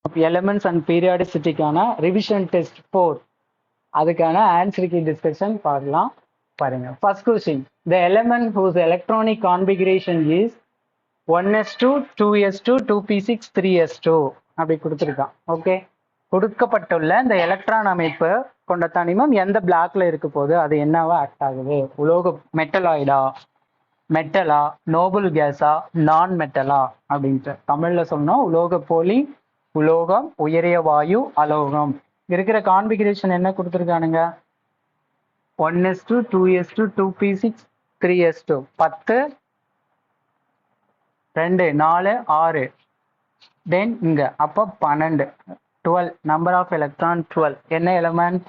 Elements and பீரியாடிசிட்டிக்கான revision test 4 அதுக்கான answer key discussion பார்க்கலாம் பாருங்க. First question, the element whose electronic configuration is 1s2 2s2 2p6 3s2 அப்படி கொடுத்துருக்கான். Okay, கொடுக்கப்பட்டுள்ள இந்த எலக்ட்ரான் அமைப்பு கொண்ட தனிமம் எந்த பிளாக்ல இருக்க போது அது என்னவா ஆக்ட் ஆகுது? உலோக மெட்டலாய்டா, மெட்டலா, நோபல் கேஸா, நான் மெட்டலா அப்படின்ட்டு தமிழ்ல சொன்னோம். உலோக போலி, உலோகம், உயரிய வாயு, அலோகம். இருக்கிற கான்ஃபிகரேஷன் என்ன கொடுத்துருக்கானுங்க? 1s2 2s2 2p6 3s2 10 2 4 6 தென் இங்க அப்ப 12 12 நம்பர் ஆஃப் எலக்ட்ரான் 12. என்ன எலமெண்ட்?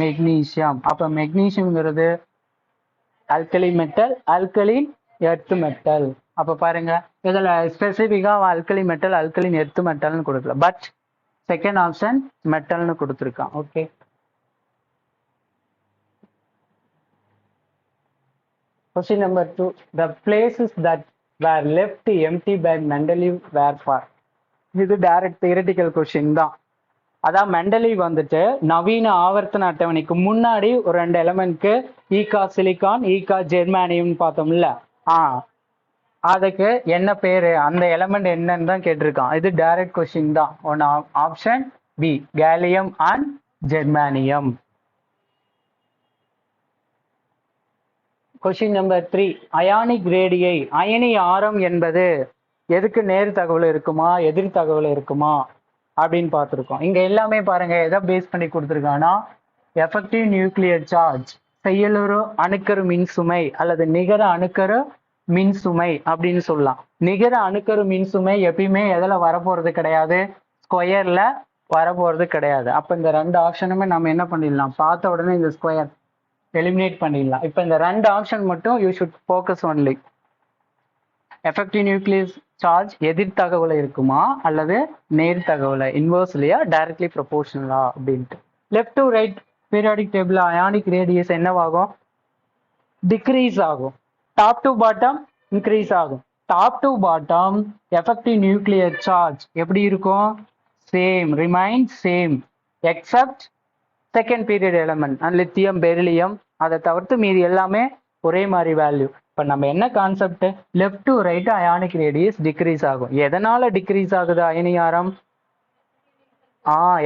மெக்னீசியம். அப்ப மெக்னீசியம்ங்கிறது alkali metal, alkaline earth metal. அப்ப பாருங்க, இதுல ஸ்பெசிபிக்கா ஆல்கலி மெட்டல், அல்கலின் எர்த் மெட்டல்னு கொடுக்கல, பட் செகண்ட் ஆப்ஷன் மெட்டல்னு கொடுத்துருக்கான். Okay, question number 2, the places that were left empty by Mendeleev were for. இது டைரக்ட் தியரிட்டிக்கல் கொஸ்டின் தான். அதான் மெண்டலீவ் வந்துட்டு நவீன ஆவர்த்தன அட்டவணைக்கு முன்னாடி ஒரு 2 எலமெண்ட்க்கு ஈகா சிலிகான், ஈகா ஜெர்மானியம் பார்த்தோம்ல, அதுக்கு என்ன பேரு, அந்த எலமெண்ட் என்னன்னு தான் கேட்டிருக்கான். இது டைரக்ட் கொஸ்டின் தான். One option B, gallium and germanium. Question number 3, ionic radii, அயனி ஆரம் என்பது எதுக்கு நேர் தகவல் இருக்குமா, எதிர் தகவல் இருக்குமா அப்படின்னு பார்த்துருக்கோம். இங்க எல்லாமே பாருங்க எதை பேஸ் பண்ணி கொடுத்துருக்காங்கன்னா, எஃபெக்டிவ் நியூக்ளியர் சார்ஜ், செயலுறு அணுக்கரு மின்சுமை அல்லது நிகர அணுக்கரு மின்சுமை அப்படின்னு சொல்லலாம். நிகர அணுக்கரு மின்சுமை எப்பயுமே எதுல வரப்போறது கிடையாது, ஸ்கொயர்ல வரப்போறது கிடையாது. அப்ப இந்த 2 ஆப்ஷனுமே நம்ம என்ன பண்ணிடலாம், பார்த்த உடனே இந்த ஸ்கொயர் எலிமினேட் பண்ணிடலாம். இப்ப இந்த 2 ஆப்ஷன் மட்டும் you should focus only. Effective nuclear charge எதிர் தகவலை இருக்குமா அல்லது நேர் தகவலை, இன்வர்ஸ்லியா டைரக்ட்லி ப்ரொபோர்ஷனலா அப்படின்ட்டு. Left to right periodic table ionic radius என்னவாகும்? டிக்ரீஸ் ஆகும். டாப் டு பாட்டம் இன்க்ரீஸ் ஆகும். Top to bottom effective nuclear charge எப்படி இருக்கும்? Same, remain same, accept second period element and lithium, beryllium, அதை தவிர்த்து மீதி எல்லாமே ஒரே மாதிரி வேல்யூ. இப்போ நம்ம என்ன concept, left to right ionic radius decrease ஆகும். எதனால டிக்ரீஸ் ஆகுது அயனி ஆரம்?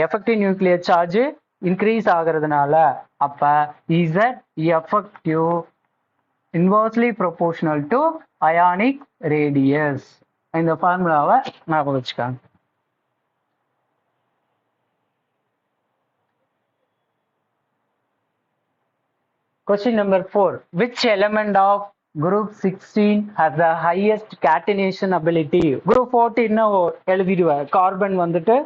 எஃபெக்டிவ் நியூக்ளியர் சார்ஜ் இன்க்ரீஸ் ஆகுறதுனால. அப்ப Z effective inversely proportional to ionic radius. இந்த ஃபார்முலாவை ஞாபகம் வச்சுக்காங்க. Question number 4, which element of group 16 has the highest catenation ability? group 14 எழுதிடுவார், carbon வந்துட்டு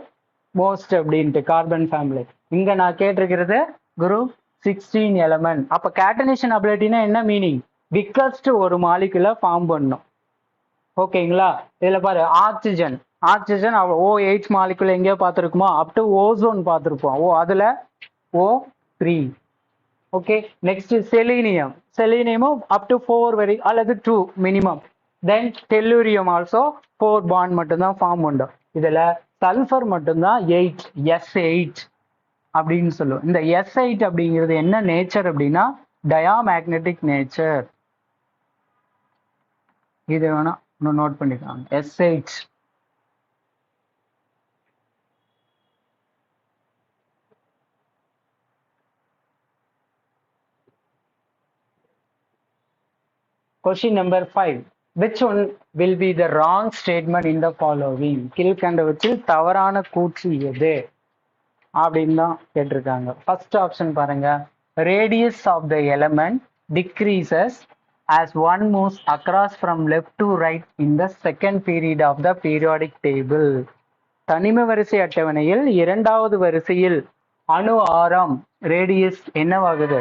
மோஸ்ட் அப்படின்ட்டு கார்பன் ஃபேமிலி. இங்க நான் கேட்டிருக்கிறது குரூப் 16 எலமெண்ட். அப்ப கேட்டனேஷன் அபிலிட்டினா என்ன மீனிங்? விக்கஸ்ட் ஒரு மாலிகுலை ஃபார்ம் பண்ணும். ஓகேங்களா? இதுல பாரு, ஆக்சிஜன், ஆக்சிஜன் OH மாலிகுல் எங்கேயோ பார்த்துருக்குமா? அப் டு ஓசோன் பார்த்துருப்போம். அதுல O3. ஓகே, நெக்ஸ்ட் செலீனியம், செலீனியமும் அப் டு 4 வரை அல்லது 2 minimum. Then tellurium also 4 bond மட்டும்தான் ஃபார்ம் பண்ணும். இதுல சல்ஃபர் மட்டும்தான் 8, S8 அப்படின்னு சொல்லுவோம். இந்த S8 அப்படிங்கிறது என்ன நேச்சர் அப்படின்னா டயாமேக்னெட்டிக் நேச்சர். இது வேணா நோட் பண்ணிக்கலாம், S8. Question number 5, which one will be the wrong statement in the following? கீழ்கண்டவற்றில் தவறான கூற்று எது அப்படின்னு தான் கேட்டிருக்காங்க. ஃபர்ஸ்ட் ஆப்ஷன் பாருங்க, radius of the element decreases as one moves across from left to right in the second period of the periodic table. தனிம வரிசை அட்டவணையில் 2வது வரிசையில் அணு ஆரம் ரேடியஸ் என்னவாகுது?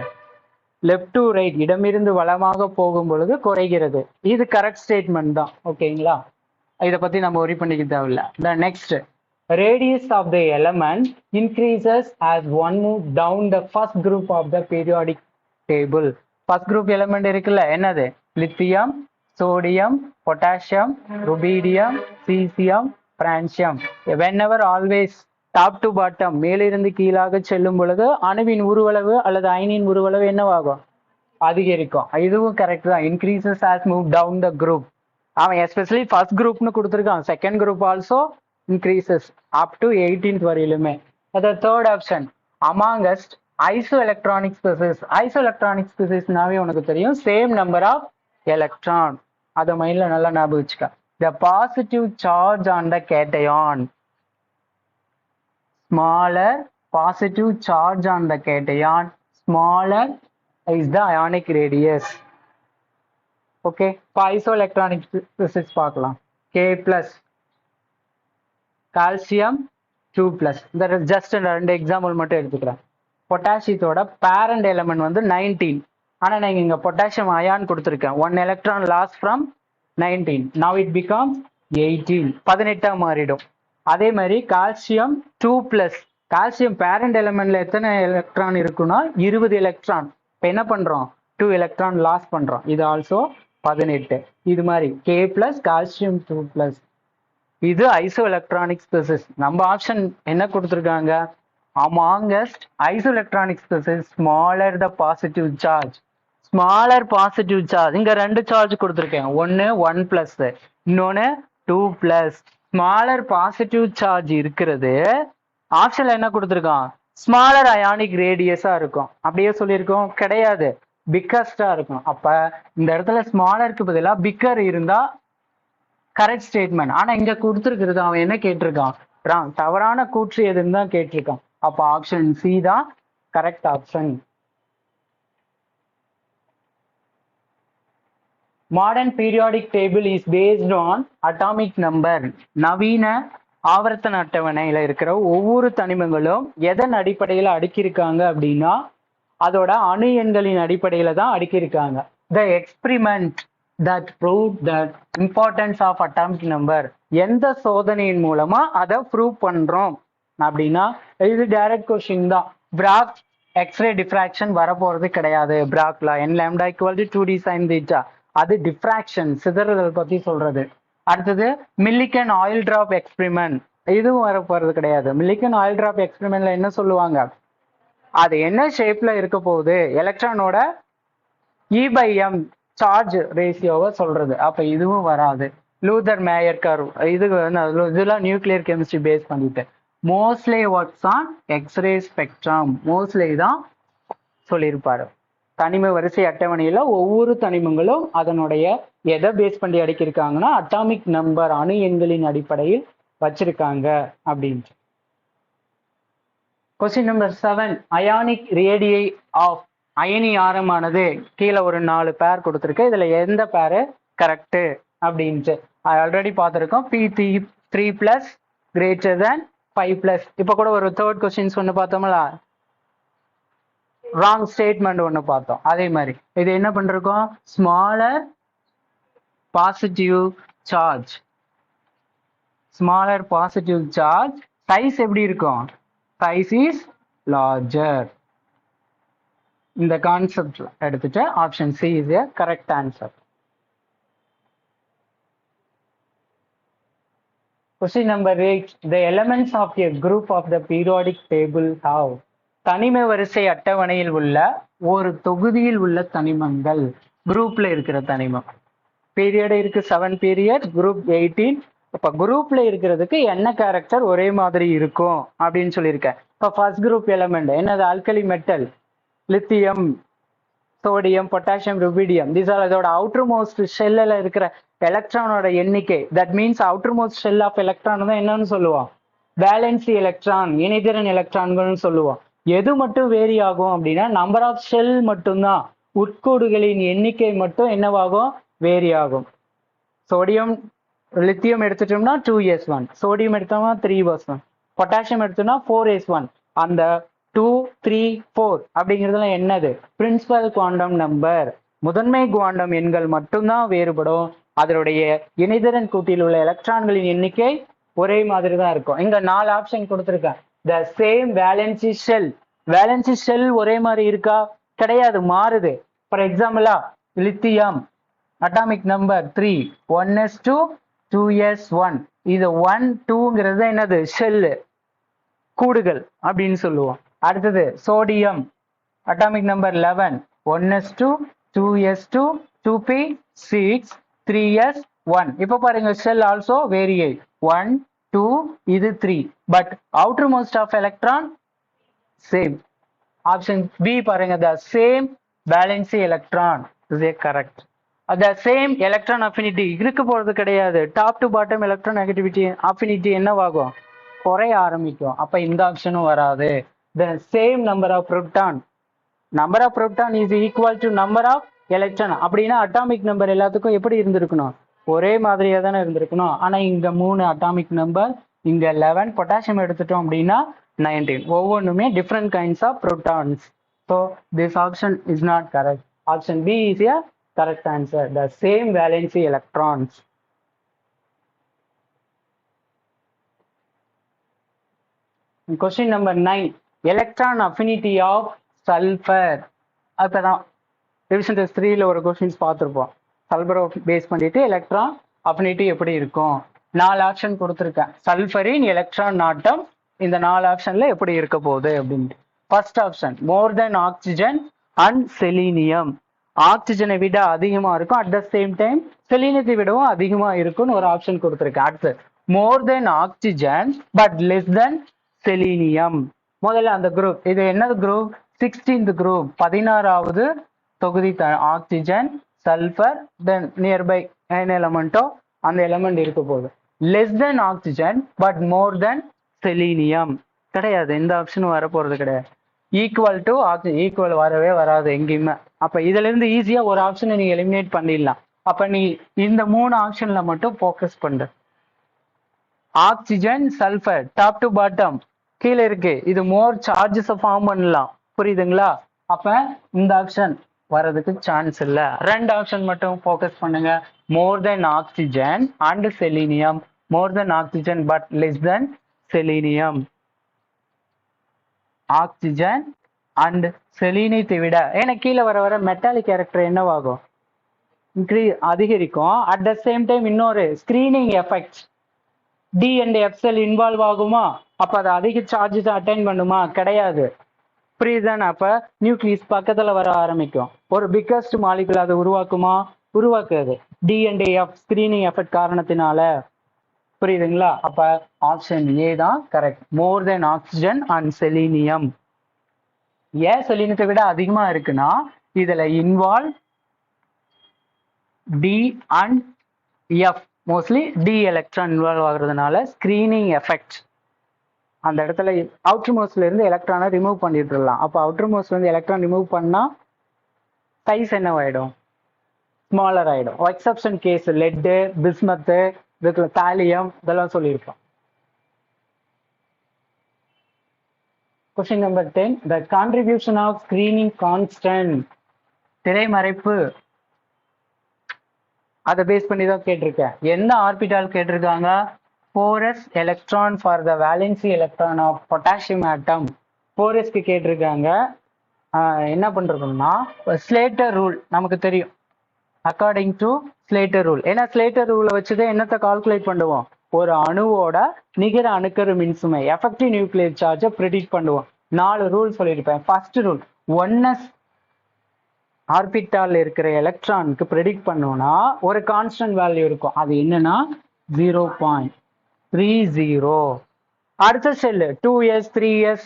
லெஃப்ட் டு ரைட், இடமிருந்து வலமாக போகும் பொழுது குறைகிறது. இது கரெக்ட் ஸ்டேட்மெண்ட் தான். ஓகேங்களா? இதை பத்தி நம்ம ஒரி பண்ணிக்க தேவையில்ல. The next, radius of the element increases as one moves down the first group of the periodic table. First group element இருக்குல்ல, என்னது? Lithium, sodium, potassium, rubidium, caesium, francium. whenever always top to bottom மேலிருந்து கீழாக செல்லும் பொழுது அணுவின் உருவளவு அல்லது அயனியின் உருவளவு என்னவாகும்? அதிகரிக்கும். இதுவும் கரெக்ட் தான். Increases as move down the group. அவன் எஸ்பெஷலி ஃபர்ஸ்ட் குரூப்னு கொடுத்துருக்கான். Second group also increases up to 18th வரையிலுமே. அது third option amongst iso electronic species. Iso electronic ஸ்பெசிஸ்னாவே உனக்கு தெரியும், சேம் நம்பர் ஆஃப் எலக்ட்ரான். அதை மைண்ட்ல நல்லா ஞாபகம் வச்சுக்க. The positive charge on the cation. smaller positive charge on the cation, smaller is the ionic radius. Okay, isoelectronic physics பார்க்கலாம். K plus calcium 2 plus. That is just ரெண்டு example மட்டும் எடுத்துக்கிறேன். பொட்டாசியத்தோட parent element வந்து 19. ஆனா நான் இங்க பொட்டாசியம் அயான் கொடுத்துருக்கேன். 1 electron lost from 19. Now it becomes 18. 18 மாறிடும். அதே மாதிரி கால்சியம் 2 பிளஸ். கால்சியம் பேரண்ட் எலிமெண்ட்ல எத்தனை எலக்ட்ரான் இருக்குன்னா 20 எலக்ட்ரான். இப்போ என்ன பண்றோம்? 2 எலக்ட்ரான் லாஸ் பண்றோம். இது ஆல்சோ 18. இது மாதிரி K பிளஸ் கால்சியம் 2 பிளஸ். இது ஐசோ எலக்ட்ரானிக் ஸ்பெசிஸ். நம்ம ஆப்ஷன் என்ன கொடுத்துருக்காங்க? அமாங்கஸ்ட் iso electronic species smaller the positive charge. Smaller positive charge. இங்க ரெண்டு சார்ஜ் கொடுத்துருக்கேன். ஒன்னு 1 பிளஸ், இன்னொன்னு 2 பிளஸ். ஸ்மாலர் பாசிட்டிவ் சார்ஜ் இருக்கிறது ஆப்ஷன்ல என்ன கொடுத்துருக்கான்? ஸ்மாலர் அயானிக் ரேடியஸா இருக்கும். அப்படியே சொல்லியிருக்கோம்? கிடையாது, பிக்கஸ்டா இருக்கும். அப்ப இந்த இடத்துல ஸ்மாலருக்கு பதிலா பிக்கர் இருந்தா கரெக்ட் ஸ்டேட்மெண்ட். ஆனா இங்க கொடுத்துருக்கிறது அவன் என்ன கேட்டிருக்கான்? ராங், தவறான கூற்று எதுன்னு தான் கேட்டிருக்கான். அப்ப ஆப்ஷன் சி தான் correct option. Modern periodic table is based on atomic number. நவீன ஆவர்த்தன அட்டவணையில இருக்கிற ஒவ்வொரு தனிமங்களும் எதன் அடிப்படையில அடுக்கியிருக்காங்க அப்படின்னா அதோட அணு எண்களின் அடிப்படையில தான் அடுக்கியிருக்காங்க. The experiment that prove the importance of atomic number. எந்த சோதனையின் மூலமா அதை ப்ரூவ் பண்றோம் அப்படின்னா இது டைரக்ட் கொஸ்டின் தான். பிராக் எக்ஸ்ரே டிஃப்ராக்ஷன் வரப்போறது கிடையாது. பிராக்லா n lambda equal to 2d sin theta. அது டிஃப்ராக்ஷன், சிதறுதல் பத்தி சொல்றது. அடுத்தது மில்லிகன் ஆயில் டிராப் எக்ஸ்பிரிமெண்ட். இதுவும் வரப்போறது கிடையாது. மில்லிகன் ஆயில் டிராப் எக்ஸ்பிரிமெண்ட்ல என்ன சொல்லுவாங்க? அது என்ன ஷேப்ல இருக்க போகுது, எலக்ட்ரானோட E/m சார்ஜ் ரேஷியோவை சொல்றது. அப்ப இதுவும் வராது. லூதர் மேயர் கர்வ், இதெல்லாம் நியூக்ளியர் கெமிஸ்ட்ரி பேஸ் பண்ணிட்டு. Mostly works on X ray spectrum. Mostly தான் சொல்லியிருப்பாரு. தனிம வரிசை அட்டவணையில ஒவ்வொரு தனிமங்களும் அதனுடைய எதை பேஸ் பண்ணி அடிக்கிருக்காங்கன்னா அட்டாமிக் நம்பர், அணு எண்களின் அடிப்படையில் வச்சிருக்காங்க அப்படின்ட்டு. Question number 7. Ionic radii of. அயனி ஆரமானது கீழே ஒரு 4 பேர் கொடுத்துருக்கு. இதுல எந்த பேரு கரெக்ட் அப்படின்ட்டு ஆல்ரெடி பார்த்துருக்கோம். P3 plus greater than 5 plus. இப்ப கூட ஒரு தேர்ட் கொஸ்டின்ஸ் ஒன்று பார்த்தோம்ல, ராங் ஸ்டேட்மெண்ட் ஒன்று பார்த்தோம். அதே மாதிரி இது என்ன பண்றோம்? Smaller positive charge. Smaller positive charge size எப்படி இருக்கும்? Size is larger. இந்த கான்செப்ட் எடுத்துட்டு option C is a correct answer. Question number 8. The elements of a group of the periodic table have. தனிம வரிசை அட்டவணையில் உள்ள ஒரு தொகுதியில் உள்ள தனிமங்கள். குரூப்ல இருக்கிற தனிமம். பீரியட் இருக்கு 7 பீரியட், குரூப் 18. இப்ப குரூப்ல இருக்கிறதுக்கு என்ன கேரக்டர் ஒரே மாதிரி இருக்கும் அப்படின்னு சொல்லியிருக்கேன். இப்ப ஃபர்ஸ்ட் குரூப் எலிமெண்ட் என்னது? Alkali metal, lithium, sodium, potassium, rubidium. These are இதோட அவுட்டர் மோஸ்ட் ஷெல்ல இருக்கிற எலக்ட்ரானோட எண்ணிக்கை. That means outermost shell of electron தான் என்னன்னு சொல்லுவோம்? வேலன்சி எலக்ட்ரான், இணைதிறன் எலக்ட்ரான்கள்னு சொல்லுவோம். எது மட்டும் வேரி ஆகும் அப்படின்னா நம்பர் ஆஃப் ஷெல் மட்டும்தான். உட்கூடுகளின் எண்ணிக்கை மட்டும் என்னவாகும்? வேரி ஆகும். சோடியம் லித்தியம் எடுத்துட்டோம்னா 2s1, சோடியம் எடுத்தோம்னா 3s1, பொட்டாசியம் எடுத்தோம்னா 4s1. அந்த 2, 3, 4 அப்படிங்கிறதுலாம் என்னது? Principal quantum number. முதன்மை குவாண்டம் எண்கள் மட்டும்தான் வேறுபடும். அதனுடைய இணைதிறன் கூட்டில் உள்ள எலக்ட்ரான்களின் எண்ணிக்கை ஒரே மாதிரி தான் இருக்கும். இங்க 4 ஆப்ஷன் கொடுத்துருக்கேன். The same valency shell. Valency shell ஒரே மாதிரி இருக்கா? கிடையாது, மாறுது. ஃபார் எக்ஸாம்பிளா lithium atomic number 3, 1s2, 2s1. இது 1 2ங்கிறது என்னது ஷெல்லு கூடுகள் அப்படின்னு சொல்லுவோம். அடுத்தது sodium atomic number 11 1s2 2s2 2p6 3s1. இப்ப பாருங்க ஷெல் ஆல்சோ வேரியேட் 1 2 இது 3 but outermost of electron same. Option B பாருங்க the same valency electron is a correct. the same electron affinity இருக்க போறது கிடையாது. Top to bottom electron negativity affinity என்னவாகும் குறைய ஆரம்பிக்கும். அப்ப இந்த ஆப்ஷனும் வராது. the same number of proton is equal to number of electron அப்படின்னா அட்டாமிக் நம்பர் எல்லாத்துக்கும் எப்படி இருந்திருக்கணும் ஒரே மாதிரியா தானே இருந்திருக்கணும். ஆனா இங்க 3 அட்டாமிக் நம்பர் இங்க 11 பொட்டாசியம் எடுத்துட்டோம் அப்படின்னா 19 ஒவ்வொன்றுமே different kinds of protons. So this option is not correct. Option B is a correct answer. The same valency electrons. Question number 9. Electron affinity of sulfur. அப்பதான் revision test 3ல ஒரு questions பார்த்திருப்போம். சல்பரை base பண்ணிட்டு electron affinity எப்படி இருக்கும் 4 option கொடுத்துருக்கேன். சல்பரின் electron நாட்டம் இந்த 4 ஆப்ஷன்ல எப்படி இருக்க போகுது அப்படின்ட்டு. First option more than oxygen and selenium. ஆக்சிஜனை விட அதிகமா இருக்கும் அட் த சேம் டைம் செலீனியத்தை விடவும் அதிகமா இருக்கும்னு ஒரு ஆப்ஷன் கொடுத்துருக்கேன். அடுத்து more than oxygen but less than selenium. முதல்ல அந்த குரூப் இது என்னது குரூப் 16th குரூப் 16வது தொகுதி ஆக்சிஜன் சல்பர் தென் நியர்பை என்ன எலமெண்டோ அந்த எலமெண்ட் இருக்க போகுது. Less than oxygen but more then selenium கிடையாது. எந்த ஆப்ஷனும் வர போறது கிடையாது. ஈக்குவல் டு ஆக்சிஜன் ஈக்குவல் வரவே வராது எங்கேயுமே. அப்ப இதுல இருந்து ஈஸியா ஒரு ஆப்ஷனை நீ எலிமினேட் பண்ணிடலாம். அப்ப நீ இந்த 3 ஆப்ஷன்ல மட்டும் போக்கஸ் பண்ணு. Oxygen sulphur top to bottom கீழே இருக்கு. இது மோர் சார்ஜஸ் ஃபார்ம் பண்ணலாம் புரியுதுங்களா. அப்ப இந்த ஆப்ஷன் வரதுக்கு சான்ஸ் இல்ல. 2 ஆப்ஷன் மட்டும் போக்கஸ் பண்ணுங்க. More than oxygen and selenium. More than oxygen but less than selenium. Oxygen and செலீனியத்தை விட ஏன்னா கீழே வர வர மெட்டாலிக் கேரக்டர் என்னவாகும் அதிகரிக்கும். அட் த சேம் டைம் இன்னொரு screening effect d and f shell involve ஆகுமா. அப்ப அது அதிக சார்ஜஸ் அட்டைன் பண்ணுமா கிடையாது புரியுதுதானே. அப்ப நியூக்ளியஸ் பக்கத்துல வர ஆரம்பிக்கும். ஒரு பிக்கஸ்ட் மாலிகுல் அதை உருவாக்குமா உருவாக்குது. D and f screening effect காரணத்தினால புரியுதுங்களா. அப்ப ஆப்ஷன் ஏ தான் correct. More than oxygen and selenium. ஏன் செலீனியத்தை விட அதிகமா இருக்குன்னா இதுல involve d and f mostly d electron involve ஆகுறதுனால ஸ்கிரீனிங் எஃபெக்ட் அந்த இடத்துல அவுட்டர் மோஸ்ட்ல இருந்து எலக்ட்ரானை ரிமூவ் பண்ணிட்டுலாம். அப்போ அவுட்டர் மோஸ்ட்ல இருந்து எலக்ட்ரான் ரிமூவ் பண்ணா சைஸ் என்னவாயிடும் ஸ்மாலர் ஆயிடும். எக்ஸப்ஷன் கேஸ் லெட்டு பிஸ்மத்து இதுக்குள்ள தாலியம் இதெல்லாம் சொல்லியிருப்போம். Question number 10. The contribution of screening constant. திரைமறைப்பு அதை பேஸ் பண்ணி தான் கேட்டிருக்கேன். எந்த ஆர்பிட்டால் கேட்டிருக்காங்க 4s electron for the valency electron of potassium atom. 4sக்கு கேட்டிருக்காங்க. என்ன பண்றோம்னா ஸ்லேட்டர் ரூல் நமக்கு தெரியும். அக்கார்டிங் டு ஸ்லேட்டர் ரூல் ஏன்னா ஸ்லேட்டர் ரூலை வச்சுதான் என்னத்தை கால்குலேட் பண்ணுவோம் ஒரு அணுவோட நிகர அணுக்கரு மின்சுமை எஃபெக்டிவ் நியூக்ளியர் சார்ஜை ப்ரெடிக்ட் பண்ணுவோம். 4 ரூல் சொல்லியிருப்பேன். ஃபர்ஸ்ட் ரூல் 1s ஆர்பிட்டால் இருக்கிற எலக்ட்ரானுக்கு ப்ரெடிக்ட் பண்ணோம்னா ஒரு கான்ஸ்டன்ட் வேல்யூ இருக்கும். அது என்னன்னா 0.30. அடுத்த cell 2s 3s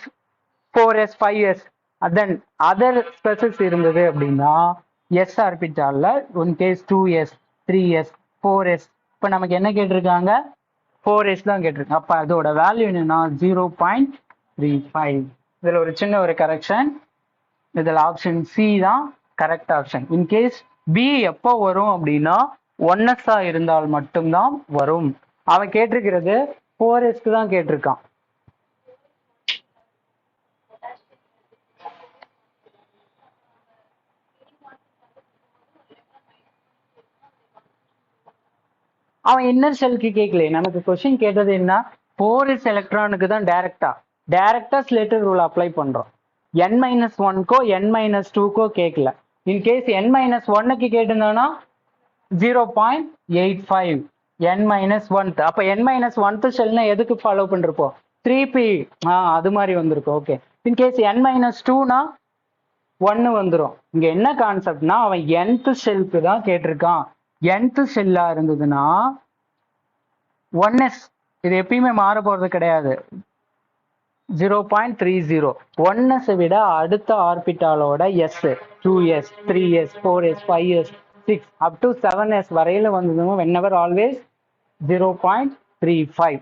4s 5s then other species இருந்தது அப்படின்னா S ஆர்பிட்டால்ல one case 2s 3s 4s. இப்போ நமக்கு என்ன கேட்டிருக்காங்க 4s தான் கேட்டிருக்காங்க. அப்போ அதோட வேல்யூ என்னன்னா 0.35. இதில் ஒரு சின்ன ஒரு கரெக்ஷன். இதில் ஆப்ஷன் சி தான் கரெக்ட் ஆப்ஷன். இன்கேஸ் பி எப்போ வரும் அப்படின்னா 1s இருந்தால் மட்டும்தான் வரும். அவன் கேட்டிருக்கிறது 4sக்கு தான் கேட்டிருக்கான். அவன் இன்னர் ஷெல்க்கு கேட்கல. நமக்கு கொஸ்டின் கேட்டது என்ன 4s எலக்ட்ரானுக்கு தான் டைரக்டா ஸ்லேட்டர் ரூல் அப்ளை பண்றோம். n-1க்கோ n-2க்கோ கேட்கல. In case n-1க்கு கேட்டிருந்தானா 0.85 n minus ஒன்த். அப்போ n மைனஸ் ஒன்த் ஷெல்னா எதுக்கு ஃபாலோ பண்ணிருப்போம்? 3p. அது மாதிரி வந்திருக்கும். ஓகே. இன்கேஸ் n மைனஸ் டூனா 1 வந்துடும். இங்க என்ன கான்செப்ட்னா அவன் nth ஷெல்க்கு தான் கேட்டிருக்கான். nth ஷெல்லா இருந்ததுன்னா 1s, இது எப்பயுமே மாற போறது கிடையாது. 0.30 1s விட அடுத்த ஆர்பிட்டாலோட s 2s 3s 4s 5s 6 up to 7s வரையில வந்ததும் whenever always 0.35.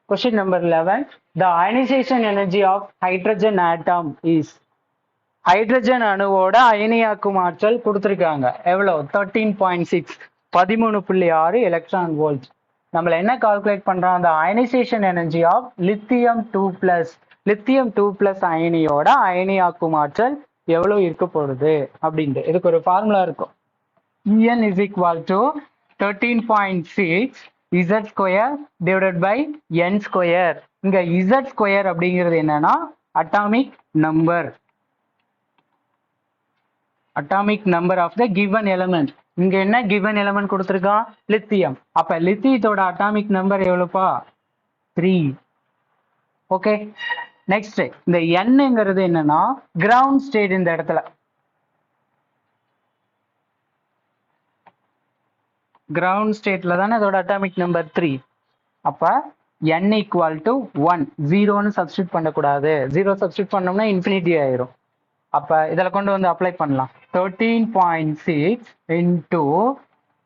Question number 11. The ionization energy of hydrogen atom is. Hydrogen அணுவோட அயனியாக்கும் ஆற்றல் கொடுத்துருக்காங்க. எவ்வளோ? 13.6 13.6 எலக்ட்ரான் வோல்ட். நம்மள என்ன கால்குலேட் பண்றோம்? அந்த ionisation energy of lithium 2+. Lithium 2+ அயனியோட அயனியாக்கும் ஆற்றல் எவ்வளவு இருக்க போகுது அப்படின்ட்டு இதுக்கு ஒரு ஃபார்முலா இருக்கும். En is equal to 13.6 Z square divided by N square. இங்க Z square அப்படிங்கிறது என்னன்னா atomic number. Atomic number of the given element. இங்க என்ன கிவன் எலிமெண்ட் கொடுத்துருக்கான்? லித்தியம். அப்ப லித்தியத்தோட அட்டாமிக் நம்பர் எவ்வளவுப்பா? 3. ஓகே. நெக்ஸ்ட் இந்த Nங்கிறது என்னன்னா கிரவுண்ட் ஸ்டேட். இந்த இடத்துல கிரவுண்ட் ஸ்டேட்ல தானே அதோட அட்டாமிக் நம்பர் 3. அப்ப n equal to 1. 0ன்னு சப்ஸ்டியூட் பண்ணக்கூடாது. 0 சப்ஸ்டியூட் பண்ணோம்னா இன்ஃபினிட்டி ஆயிரும். அப்ப இதில் கொண்டு வந்து அப்ளை பண்ணலாம். 13.6 into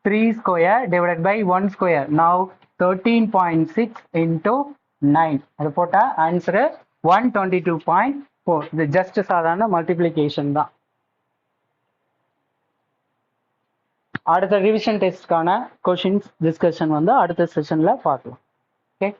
3 square divided by 1 square. Now 13.6 into 9. அது போட்டா ஆன்சர் 122.4. இது ஜஸ்ட் சாதாரண மல்டிப்ளிகேஷன் தான். அடுத்த ரிவிஷன் டெஸ்ட்கான கொஷின்ஸ் டிஸ்கஷன் வந்து அடுத்த செஷன்ல பார்க்கலாம். ஓகே.